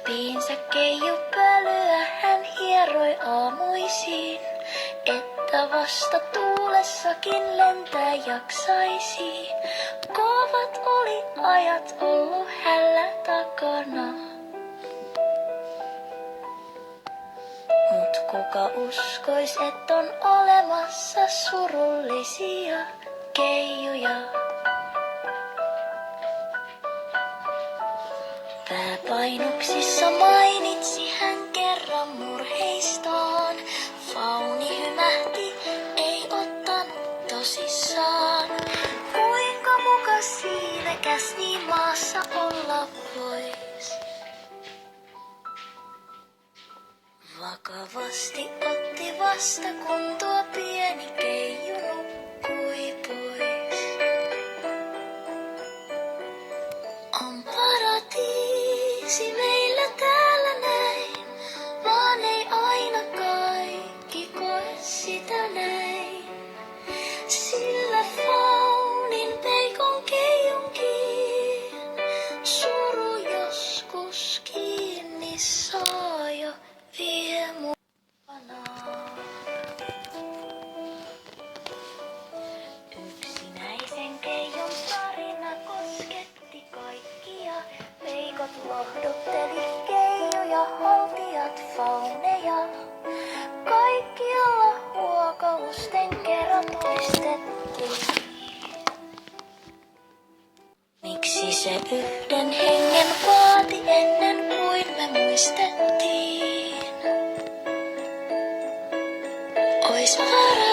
Piinsä keijupölyä hän hieroi aamuisin, että vasta tuulessakin lentää jaksaisi. Kovat oli ajat ollut hällä takana. Mut kuka uskois, et on olemassa surullisia keijuja? Pääpainuksissa mainitsi hän kerran murheistaan. Fauni hymähti, ei ottanut tosissaan. Kuinka muka siivekäs niin maassa olla vois? Vakavasti otti vasta, kun tuo pieni keiju nukkui pois. On paratiisi meillä täällä näin, vaan ei aina kaikki koe sitä näin. Sillä faunin peikon keijunkin suru joskus kiinni saa ja vie mukanaan. Yksinäisen keijun tarina kosketti kaikkia. Peikot lohdutteli keijuja, haltijat fauneja. Kaikkialla huokausten kerran toistettiin. Miksi se yhden hengen vaati ennen kuin me muistettiin? Ois varaa